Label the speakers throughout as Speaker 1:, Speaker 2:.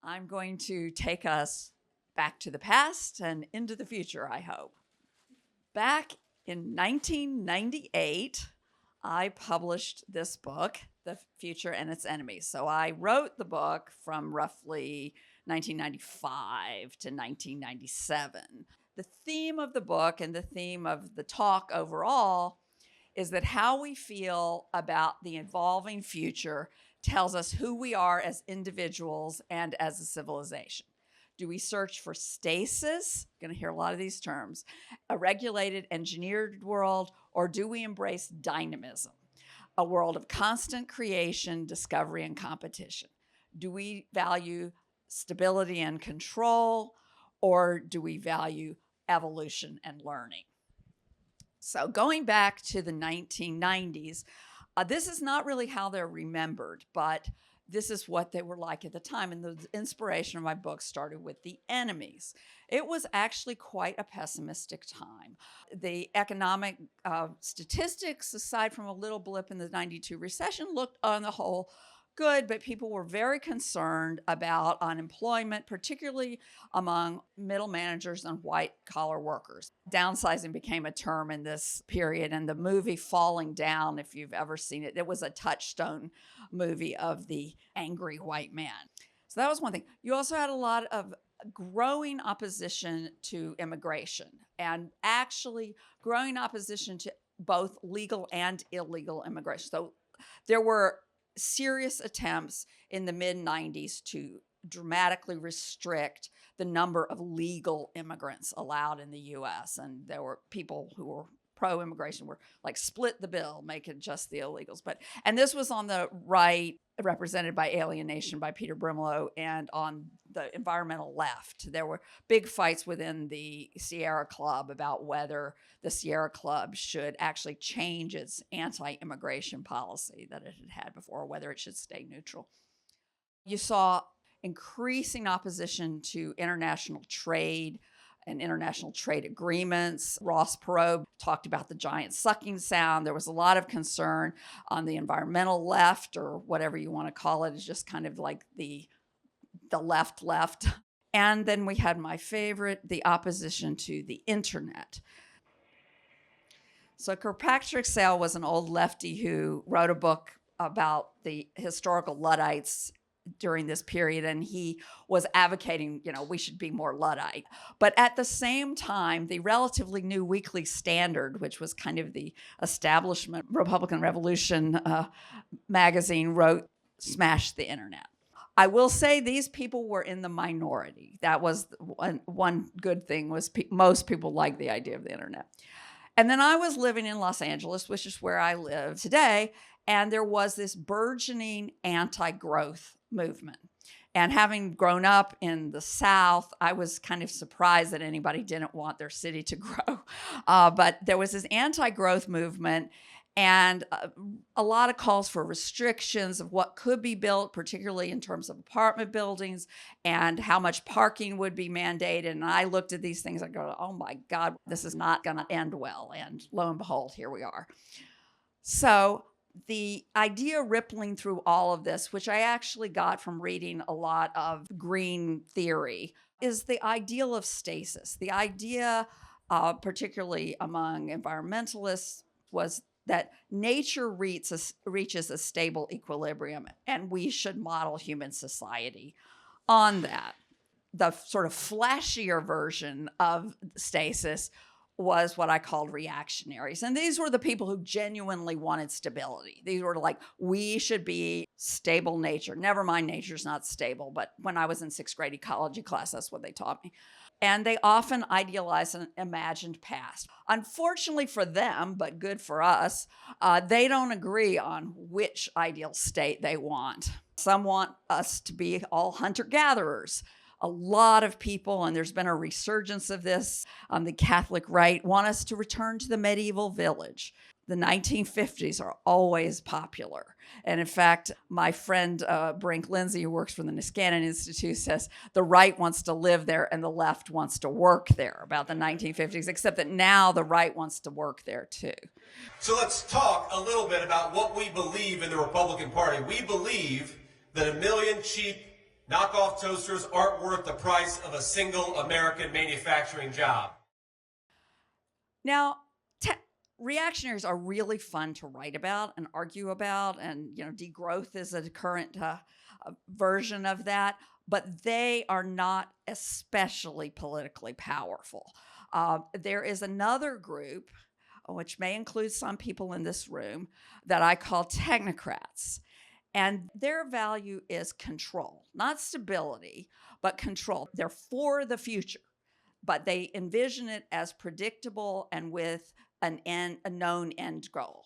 Speaker 1: I'm going to take us back to the past and into the future, I hope. Back in 1998, I published this book, The Future and Its Enemies. So I wrote the book from roughly 1995 to 1997. The theme of the book and the theme of the talk overall is that how we feel about the evolving future tells us who we are as individuals and as a civilization. Do we search for stasis? Going to hear a lot of these terms. A regulated, engineered world, or do we embrace dynamism? A world of constant creation, discovery, and competition. Do we value stability and control, or do we value evolution and learning? So going back to the 1990s, this is not really how they're remembered, but this is what they were like at the time. And the inspiration of my book started with the enemies. It was actually quite a pessimistic time. The economic statistics, aside from a little blip in the 92 recession, looked on the whole good, but people were very concerned about unemployment, particularly among middle managers and white-collar workers. Downsizing became a term in this period, and the movie Falling Down, if you've ever seen it, it was a touchstone movie of the angry white man. So that was one thing. You also had a lot of growing opposition to immigration, and actually growing opposition to both legal and illegal immigration. So there were serious attempts in the mid-90s to dramatically restrict the number of legal immigrants allowed in the U.S. And there were people who were pro-immigration were like, split the bill, make it just the illegals. And this was on the right, represented by Alienation by Peter Brimelow, and on the environmental left. There were big fights within the Sierra Club about whether the Sierra Club should actually change its anti-immigration policy that it had had before, or whether it should stay neutral. You saw increasing opposition to international trade and international trade agreements. Ross Perot talked about the giant sucking sound. There was a lot of concern on the environmental left, or whatever you want to call it. It's just kind of like the left. And then we had my favorite, the opposition to the internet. So Kirkpatrick Sale was an old lefty who wrote a book about the historical Luddites during this period, and he was advocating, we should be more Luddite. But at the same time, the relatively new Weekly Standard, which was kind of the establishment Republican Revolution magazine, wrote, "Smash the internet." I will say these people were in the minority. That was one good thing, was most people liked the idea of the internet. And then I was living in Los Angeles, which is where I live today, and there was this burgeoning anti-growth movement. And having grown up in the South, I was kind of surprised that anybody didn't want their city to grow. But there was this anti-growth movement, and a lot of calls for restrictions of what could be built, particularly in terms of apartment buildings, and how much parking would be mandated. And I looked at these things and go, oh my God, this is not going to end well. And lo and behold, here we are. So the idea rippling through all of this, which I actually got from reading a lot of green theory, is the ideal of stasis. The idea, particularly among environmentalists, was that nature reaches a stable equilibrium, and we should model human society on that. The sort of flashier version of stasis was what I called reactionaries. And these were the people who genuinely wanted stability. These were like, we should be stable nature. Never mind, nature's not stable. But when I was in sixth grade ecology class, that's what they taught me. And they often idealize an imagined past. Unfortunately for them, but good for us, they don't agree on which ideal state they want. Some want us to be all hunter-gatherers. A lot of people, and there's been a resurgence of this on the Catholic right, want us to return to the medieval village. The 1950s are always popular. And in fact, my friend Brink Lindsay, who works for the Niskanen Institute, says the right wants to live there and the left wants to work there, about the 1950s, except that now the right wants to work there too.
Speaker 2: So let's talk a little bit about what we believe in the Republican Party. We believe that 1 million cheap Knockoff toasters aren't worth the price of a single American manufacturing job.
Speaker 1: Now, reactionaries are really fun to write about and argue about, and degrowth is a current version of that, but they are not especially politically powerful. There is another group, which may include some people in this room, that I call technocrats. And their value is control, not stability, but control. They're for the future, but they envision it as predictable and with a known end goal.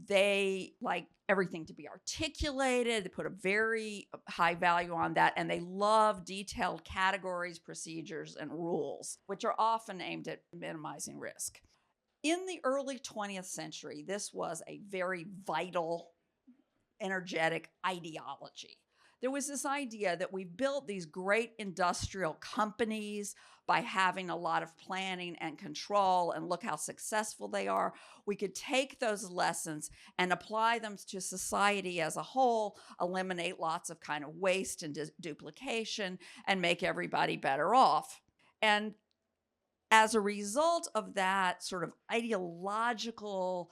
Speaker 1: They like everything to be articulated. They put a very high value on that, and they love detailed categories, procedures, and rules, which are often aimed at minimizing risk. In the early 20th century, this was a very vital, energetic ideology. There was this idea that we built these great industrial companies by having a lot of planning and control, and look how successful they are. We could take those lessons and apply them to society as a whole, eliminate lots of kind of waste and duplication, and make everybody better off. And as a result of that sort of ideological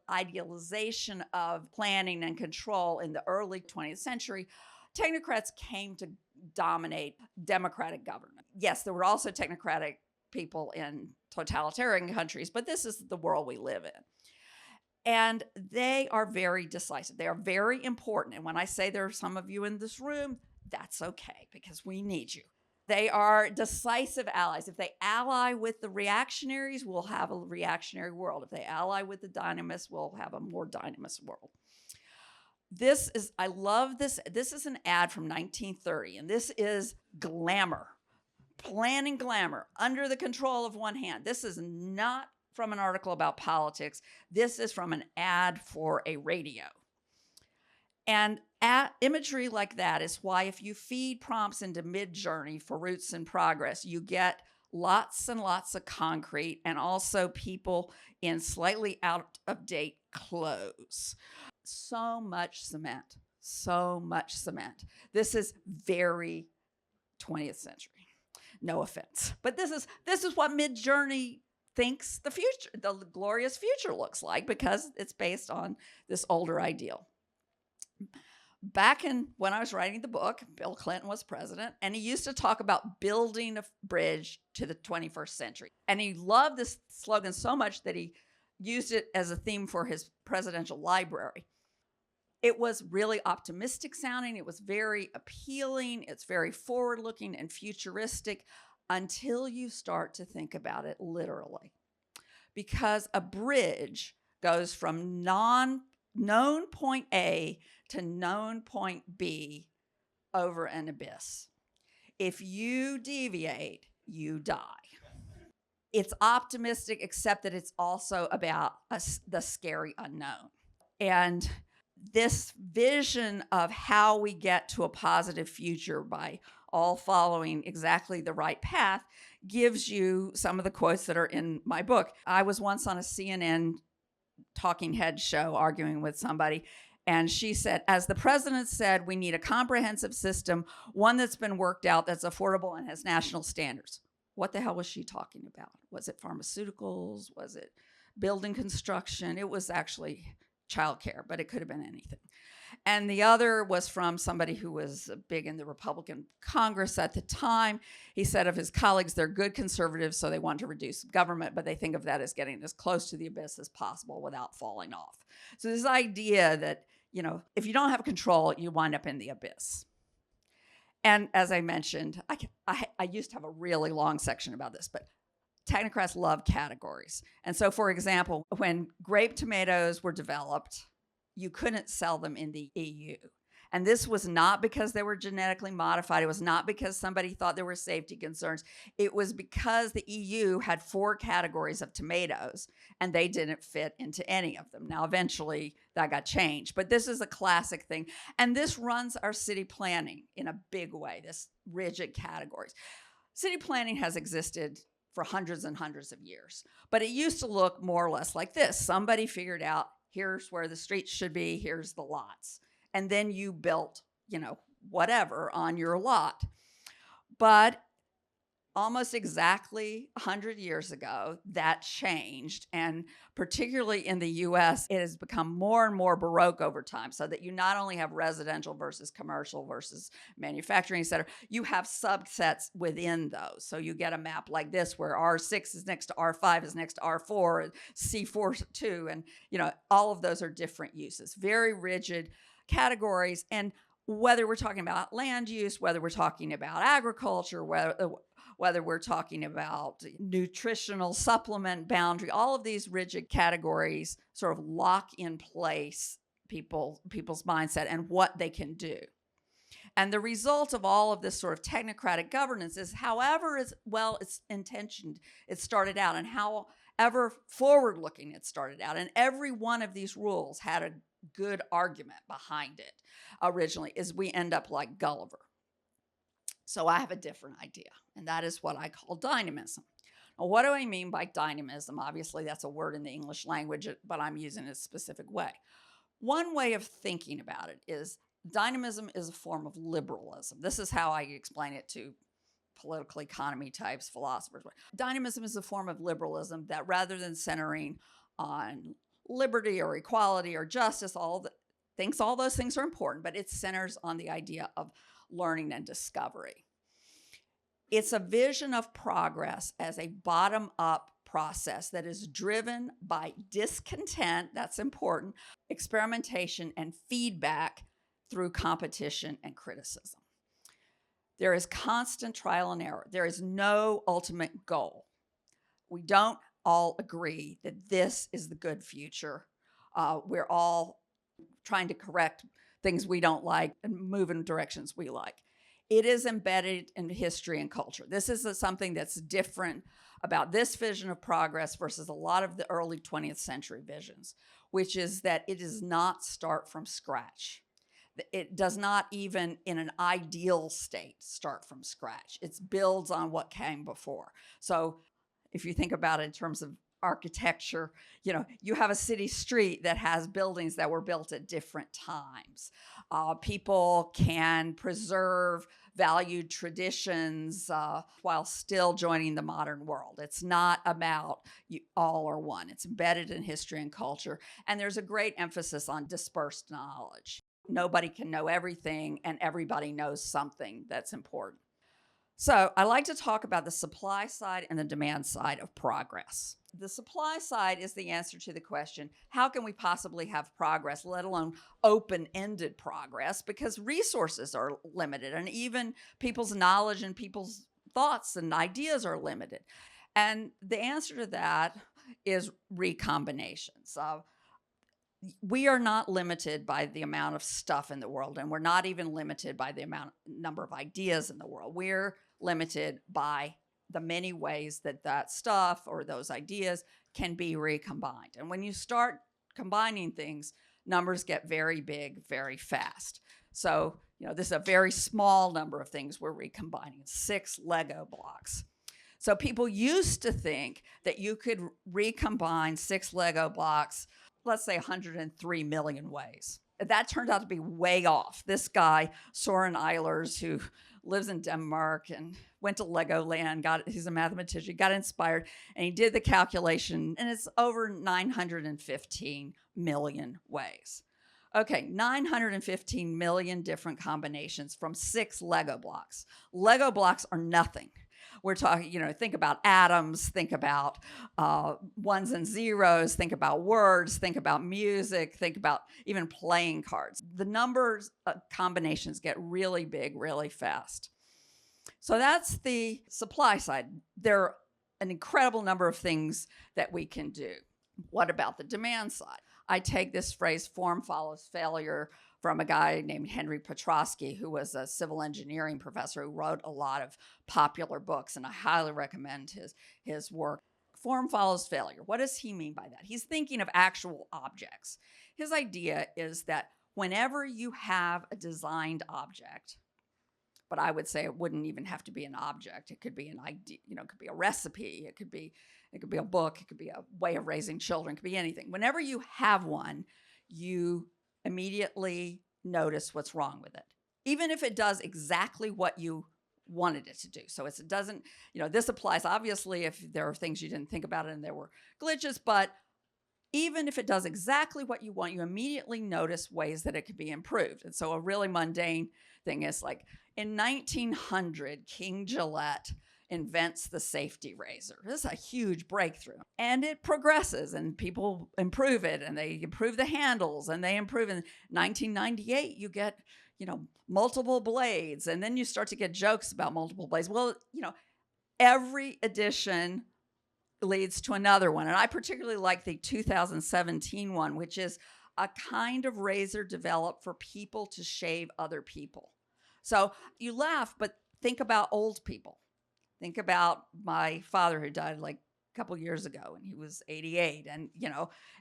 Speaker 1: idealization of planning and control in the early 20th century, technocrats came to dominate democratic government. Yes, there were also technocratic people in totalitarian countries, but this is the world we live in. And they are very decisive. They are very important. And when I say there are some of you in this room, that's okay, because we need you. They are decisive allies. If they ally with the reactionaries, we'll have a reactionary world. If they ally with the dynamists, we'll have a more dynamist world. I love this. This is an ad from 1930, and this is glamour, planning glamour, under the control of one hand. This is not from an article about politics. This is from an ad for a radio. And imagery like that is why if you feed prompts into Mid-Journey for Roots in Progress, you get lots and lots of concrete and also people in slightly out-of-date clothes. So much cement, so much cement. This is very 20th century. No offense. But this is what Mid-Journey thinks the glorious future looks like, because it's based on this older ideal. Back when I was writing the book, Bill Clinton was president, and he used to talk about building a bridge to the 21st century. And he loved this slogan so much that he used it as a theme for his presidential library. It was really optimistic sounding. It was very appealing. It's very forward-looking and futuristic until you start to think about it literally. Because a bridge goes from known point A to known point B over an abyss. If you deviate, you die. It's optimistic, except that it's also about the scary unknown. And this vision of how we get to a positive future by all following exactly the right path gives you some of the quotes that are in my book. I was once on a CNN talking head show arguing with somebody, and she said, as the president said, we need a comprehensive system, one that's been worked out, that's affordable and has national standards. What the hell was she talking about? Was it pharmaceuticals? Was it building construction? It was actually childcare, but it could have been anything. And the other was from somebody who was big in the Republican Congress at the time. He said of his colleagues, they're good conservatives, so they want to reduce government, but they think of that as getting as close to the abyss as possible without falling off. So this idea that, if you don't have control, you wind up in the abyss. And as I mentioned, I used to have a really long section about this, but technocrats love categories. And so, for example, when grape tomatoes were developed, you couldn't sell them in the EU. And this was not because they were genetically modified. It was not because somebody thought there were safety concerns. It was because the EU had 4 categories of tomatoes, and they didn't fit into any of them. Now, eventually, that got changed. But this is a classic thing. And this runs our city planning in a big way, this rigid categories. City planning has existed for hundreds and hundreds of years. But it used to look more or less like this. Somebody figured out, here's where the streets should be, here's the lots. And then you built, whatever on your lot. But almost exactly 100 years ago, that changed. And particularly in the US, it has become more and more Baroque over time, so that you not only have residential versus commercial versus manufacturing, et cetera, you have subsets within those. So you get a map like this where R6 is next to R5 is next to R4, C4 2, and all of those are different uses, very rigid categories. And whether we're talking about land use, whether we're talking about agriculture, whether we're talking about nutritional supplement boundary, all of these rigid categories sort of lock in place people's mindset and what they can do. And the result of all of this sort of technocratic governance is, however it's intentioned it started out, and however forward-looking it started out, and every one of these rules had a good argument behind it originally, is we end up like Gulliver. So I have a different idea, and that is what I call dynamism. Now, what do I mean by dynamism? Obviously, that's a word in the English language, but I'm using it a specific way. One way of thinking about it is dynamism is a form of liberalism. This is how I explain it to political economy types, philosophers. Dynamism is a form of liberalism that, rather than centering on liberty or equality or justice, thinks all those things are important, but it centers on the idea of learning and discovery. It's a vision of progress as a bottom-up process that is driven by discontent, that's important, experimentation, and feedback through competition and criticism. There is constant trial and error. There is no ultimate goal. We don't all agree that this is the good future. We're all trying to correct things we don't like and move in directions we like. It is embedded in history and culture. This is something that's different about this vision of progress versus a lot of the early 20th century visions, which is that it does not start from scratch. It does not even, in an ideal state, start from scratch. It builds on what came before. So if you think about it in terms of architecture, you have a city street that has buildings that were built at different times. People can preserve valued traditions while still joining the modern world. It's not about all or one. It's embedded in history and culture. And there's a great emphasis on dispersed knowledge. Nobody can know everything, and everybody knows something that's important. So I like to talk about the supply side and the demand side of progress. The supply side is the answer to the question, how can we possibly have progress, let alone open-ended progress, because resources are limited, and even people's knowledge and people's thoughts and ideas are limited. And the answer to that is recombinations. We are not limited by the amount of stuff in the world, and we're not even limited by the number of ideas in the world. We're limited by the many ways that stuff or those ideas can be recombined. And when you start combining things, numbers get very big very fast. So, this is a very small number of things we're recombining, 6 Lego blocks. So people used to think that you could recombine 6 Lego blocks, let's say 103 million ways. That turned out to be way off. This guy, Soren Eilers, who lives in Denmark and went to Legoland, he's a mathematician, got inspired, and he did the calculation, and it's over 915 million ways. Okay, 915 million different combinations from 6 Lego blocks. Lego blocks are nothing. We're talking, think about atoms, think about ones and zeros, think about words, think about music, think about even playing cards. The numbers combinations get really big really fast. So that's the supply side. There are an incredible number of things that we can do. What about the demand side? I take this phrase, form follows failure, from a guy named Henry Petrosky, who was a civil engineering professor who wrote a lot of popular books, and I highly recommend his work. Form follows failure. What does he mean by that? He's thinking of actual objects. His idea is that whenever you have a designed object, but I would say it wouldn't even have to be an object. It could be an idea, it could be a recipe, it could be a book, it could be a way of raising children, it could be anything. Whenever you have one, you immediately notice what's wrong with it. even if it does exactly what you wanted it to do. So it doesn't, this applies obviously if there are things you didn't think about and there were glitches, but even if it does exactly what you want, you immediately notice ways that it could be improved. And so a really mundane thing is like in 1900, King Gillette invents the safety razor. This is a huge breakthrough. And it progresses and people improve it and they improve the handles and they improve. In 1998, you get, multiple blades. And then you start to get jokes about multiple blades. Well, every edition leads to another one. And I particularly like the 2017 one, which is a kind of razor developed for people to shave other people. So you laugh, but think about old people. Think about my father who died like a couple years ago and he was 88. And,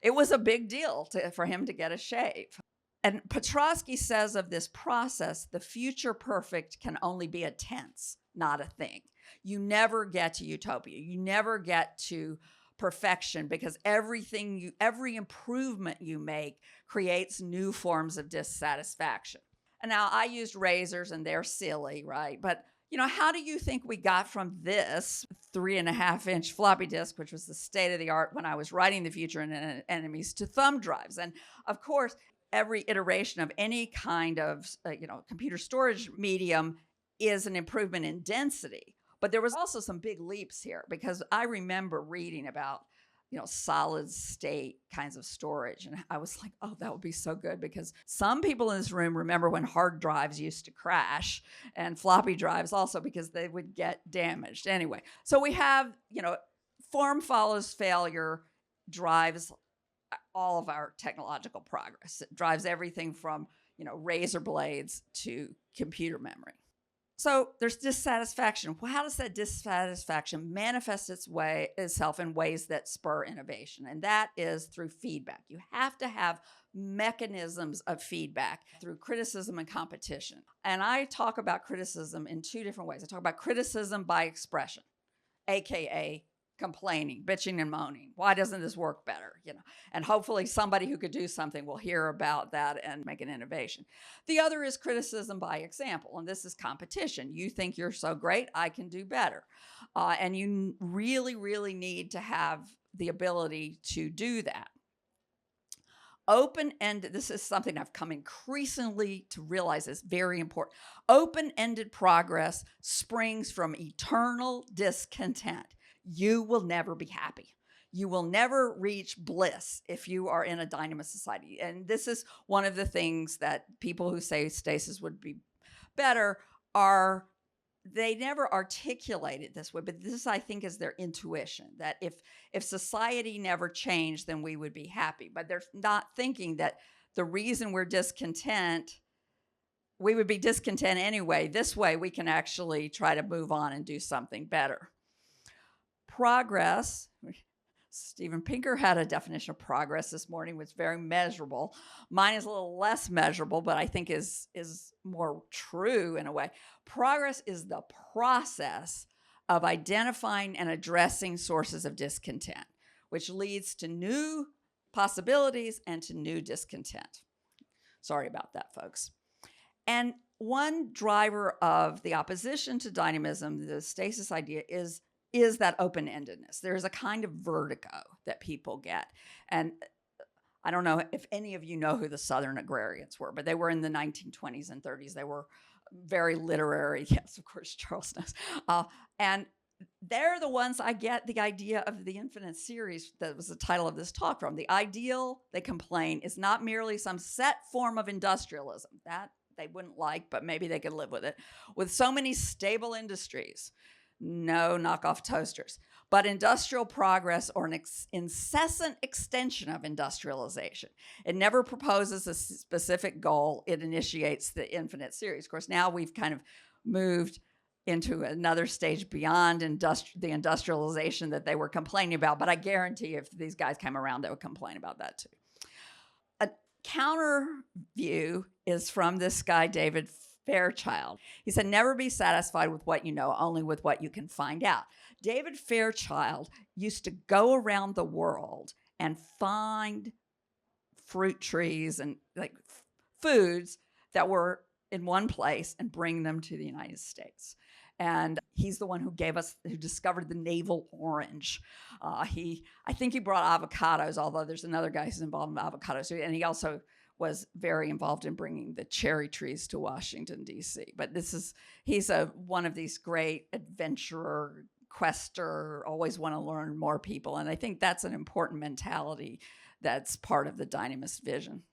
Speaker 1: it was a big deal for him to get a shave. And Petrosky says of this process, the future perfect can only be a tense, not a thing. You never get to utopia. You never get to perfection because every improvement you make creates new forms of dissatisfaction. And now I used razors and they're silly, right? But how do you think we got from this 3.5-inch floppy disk, which was the state of the art when I was writing The Future and Enemies, to thumb drives? And of course, every iteration of any kind of computer storage medium is an improvement in density. But there was also some big leaps here because I remember reading about, solid state kinds of storage. And I was like, oh, that would be so good because some people in this room remember when hard drives used to crash and floppy drives also because they would get damaged. Anyway, so we have, form follows failure drives all of our technological progress. It drives everything from, razor blades to computer memory. So there's dissatisfaction. Well, how does that dissatisfaction manifest itself in ways that spur innovation? And that is through feedback. You have to have mechanisms of feedback through criticism and competition. And I talk about criticism in two different ways. I talk about criticism by expression, AKA complaining, bitching and moaning. Why doesn't this work better? And hopefully somebody who could do something will hear about that and make an innovation. The other is criticism by example, and this is competition. You think you're so great, I can do better. And you really, really need to have the ability to do that. Open-ended, this is something I've come increasingly to realize is very important. Open-ended progress springs from eternal discontent. You will never be happy. You will never reach bliss if you are in a dynamist society. And this is one of the things that people who say stasis would be better they never articulate it this way, but this, I think, is their intuition, that if society never changed, then we would be happy. But they're not thinking that the reason we're discontent, we would be discontent anyway. This way, we can actually try to move on and do something better. Progress, Steven Pinker had a definition of progress this morning, which is very measurable. Mine is a little less measurable, but I think is more true in a way. Progress is the process of identifying and addressing sources of discontent, which leads to new possibilities and to new discontent. Sorry about that, folks. And one driver of the opposition to dynamism, the stasis idea, is that open-endedness. There's a kind of vertigo that people get. And I don't know if any of you know who the Southern agrarians were, but they were in the 1920s and 30s. They were very literary. Yes, of course, Charles knows. And they're the ones I get the idea of the infinite series that was the title of this talk from. The ideal, they complain, is not merely some set form of industrialism. That they wouldn't like, but maybe they could live with it. With so many stable industries, no knockoff toasters, but industrial progress or an incessant extension of industrialization. It never proposes a specific goal. It initiates the infinite series. Of course, now we've kind of moved into another stage beyond the industrialization that they were complaining about, but I guarantee if these guys came around, they would complain about that too. A counter view is from this guy, David Fairchild. He said, never be satisfied with what you know, only with what you can find out. David Fairchild used to go around the world and find fruit trees and like foods that were in one place and bring them to the United States. And he's the one who discovered the navel orange. I think he brought avocados, although there's another guy who's involved in avocados. And he also was very involved in bringing the cherry trees to Washington, D.C. But he's one of these great adventurer, quester, always want to learn more people. And I think that's an important mentality that's part of the Dynamist vision.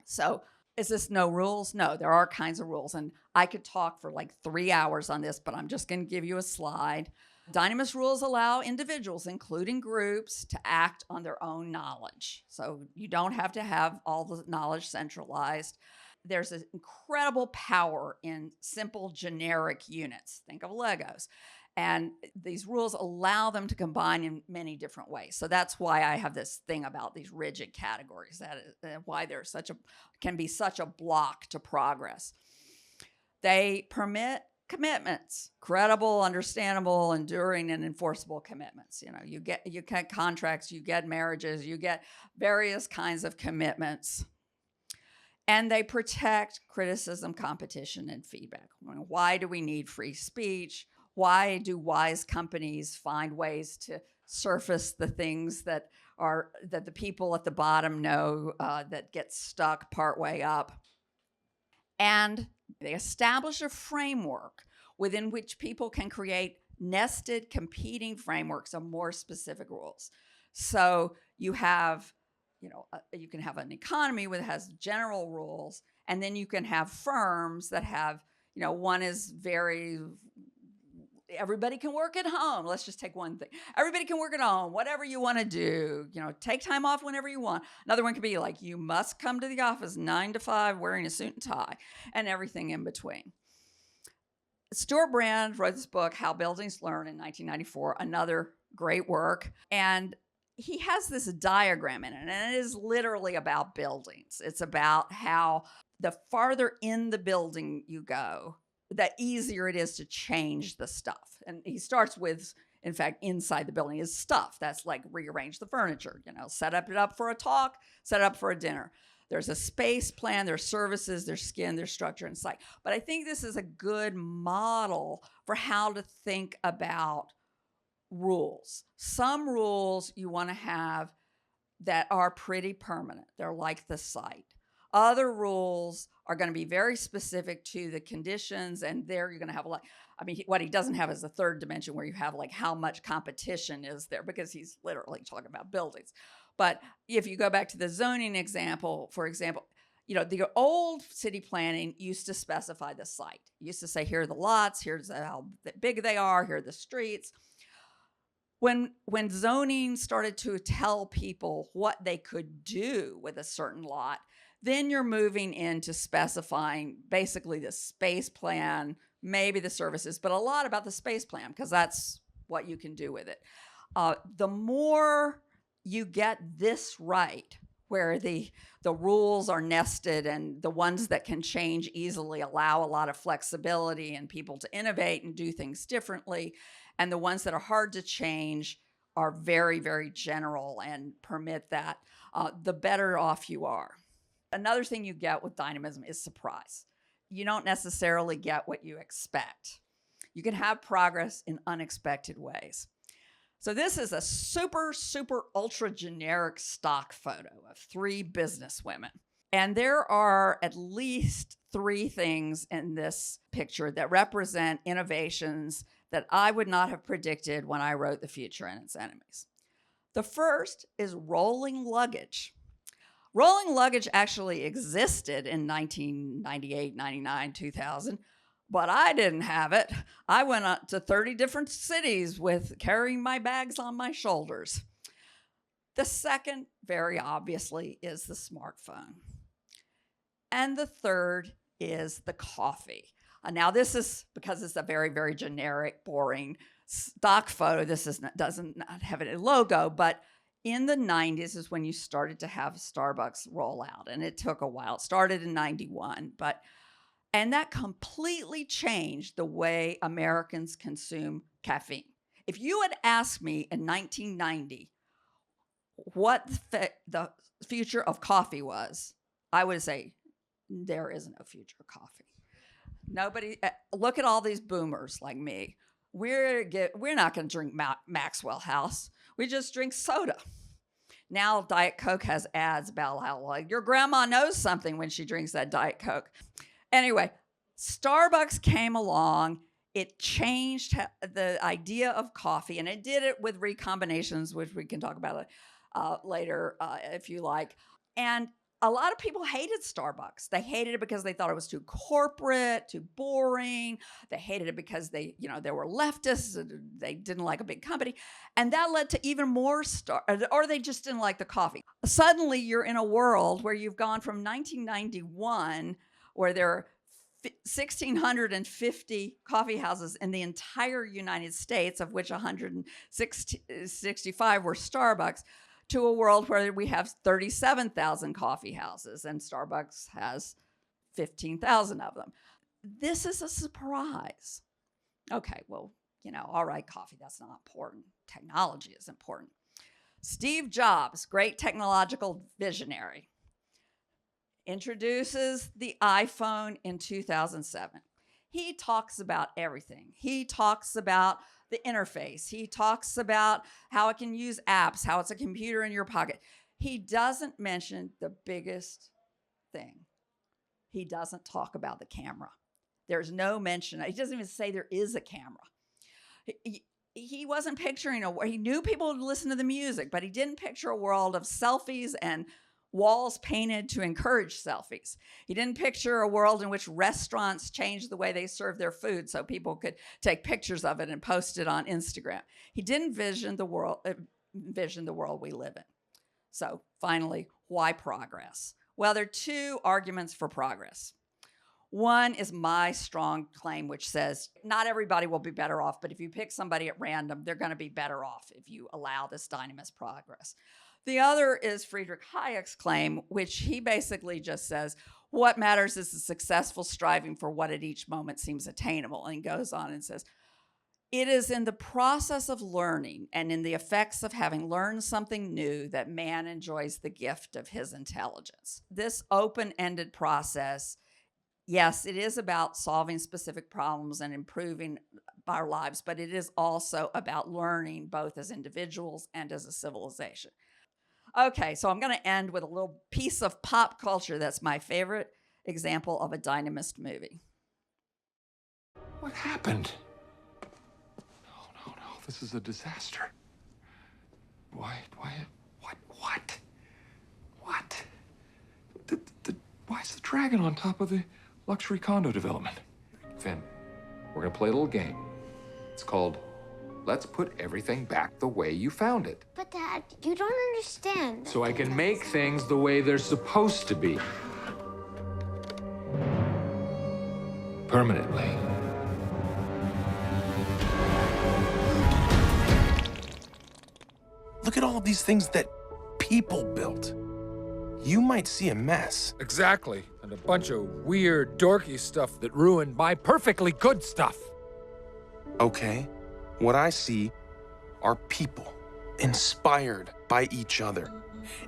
Speaker 1: So is this no rules? No, there are kinds of rules. And I could talk for like 3 hours on this, but I'm just going to give you a slide. Dynamist rules allow individuals, including groups, to act on their own knowledge. So you don't have to have all the knowledge centralized. There's an incredible power in simple generic units. Think of Legos. And these rules allow them to combine in many different ways. So that's why I have this thing about these rigid categories. That is why they're can be such a block to progress. They permit commitments, credible, understandable, enduring, and enforceable commitments. You get contracts, you get marriages, you get various kinds of commitments. And they protect criticism, competition, and feedback. Why do we need free speech? Why do wise companies find ways to surface the things that the people at the bottom know that get stuck partway up? And they establish a framework within which people can create nested competing frameworks of more specific rules. So you have, you can have an economy that has general rules, and then you can have firms that have, one is everybody can work at home. Let's just take one thing. Everybody can work at home, whatever you want to do. Take time off whenever you want. Another one could be like, you must come to the office 9 to 5 wearing a suit and tie, and everything in between. Stuart Brand wrote this book, How Buildings Learn, in 1994, another great work. And he has this diagram in it, and it is literally about buildings. It's about how the farther in the building you go, the easier it is to change the stuff. And he starts with, in fact, inside the building is stuff. That's like rearrange the furniture, set it up for a talk, set it up for a dinner. There's a space plan, there's services, there's skin, there's structure and site. But I think this is a good model for how to think about rules. Some rules you want to have that are pretty permanent. They're like the site. Other rules are going to be very specific to the conditions, and there you're going to have what he doesn't have is the third dimension where you have like how much competition is there, because he's literally talking about buildings. But if you go back to the zoning example, for example, the old city planning used to specify the site. It used to say, here are the lots, here's how big they are, here are the streets. When zoning started to tell people what they could do with a certain lot, then you're moving into specifying basically the space plan, maybe the services, but a lot about the space plan, because that's what you can do with it. The more you get this right, where the rules are nested and the ones that can change easily allow a lot of flexibility and people to innovate and do things differently, and the ones that are hard to change are very, very general and permit that, the better off you are. Another thing you get with dynamism is surprise. You don't necessarily get what you expect. You can have progress in unexpected ways. So this is a super, super ultra generic stock photo of 3 businesswomen. And there are at least 3 things in this picture that represent innovations that I would not have predicted when I wrote The Future and Its Enemies. The first is rolling luggage. Rolling luggage actually existed in 1998, 99, 2000, but I didn't have it. I went up to 30 different cities with carrying my bags on my shoulders. The second, very obviously, is the smartphone. And the third is the coffee. Now, this is, because it's a very, very generic, boring stock photo, doesn't have a logo, but in the 90s is when you started to have Starbucks roll out, and it took a while. It started in 91, and that completely changed the way Americans consume caffeine. If you had asked me in 1990 what the future of coffee was, I would say there is no future of coffee. Nobody, look at all these boomers like me. We're not going to drink Maxwell House. We just drink soda. Now Diet Coke has ads about how like your grandma knows something when she drinks that Diet Coke. Anyway, Starbucks came along. It changed the idea of coffee, and it did it with recombinations, which we can talk about later if you like. And a lot of people hated Starbucks. They hated it because they thought it was too corporate, too boring. They hated it because they were leftists. They didn't like a big company. And that led to even more or they just didn't like the coffee. Suddenly you're in a world where you've gone from 1991, where there are 1,650 coffee houses in the entire United States, of which 165 were Starbucks, to a world where we have 37,000 coffee houses and Starbucks has 15,000 of them. This is a surprise. Okay, well, all right, coffee, that's not important. Technology is important. Steve Jobs, great technological visionary, introduces the iPhone in 2007. He talks about everything. He talks about the interface. He talks about how it can use apps, how it's a computer in your pocket. He doesn't mention the biggest thing. He doesn't talk about the camera. There's no mention. He doesn't even say there is a camera. He wasn't picturing he knew people would listen to the music, but he didn't picture a world of selfies and walls painted to encourage selfies. He didn't picture a world in which restaurants changed the way they serve their food so people could take pictures of it and post it on Instagram. He didn't envision the world we live in. So finally, why progress? Well, there are two arguments for progress. One is my strong claim, which says not everybody will be better off, but if you pick somebody at random, they're going to be better off if you allow this dynamist progress. The other is Friedrich Hayek's claim, which he basically just says, what matters is the successful striving for what at each moment seems attainable. And he goes on and says, it is in the process of learning and in the effects of having learned something new that man enjoys the gift of his intelligence. This open-ended process, yes, it is about solving specific problems and improving our lives, but it is also about learning both as individuals and as a civilization. Okay, so I'm going to end with a little piece of pop culture that's my favorite example of a Dynamist movie.
Speaker 3: What happened? No, this is a disaster. Why, what? Why is the dragon on top of the luxury condo development? Finn, we're gonna play a little game. It's called Let's Put Everything Back the Way You Found It.
Speaker 4: But Dad, you don't understand.
Speaker 3: So I can make things the way they're supposed to be. Permanently.
Speaker 5: Look at all of these things that people built. You might see a mess.
Speaker 6: Exactly. And a bunch of weird, dorky stuff that ruined my perfectly good stuff.
Speaker 5: Okay, what I see are people inspired by each other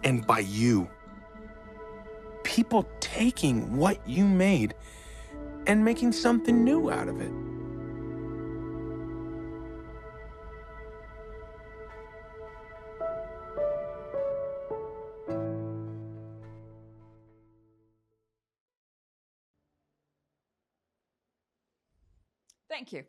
Speaker 5: and by you. People taking what you made and making something new out of it.
Speaker 1: Thank you.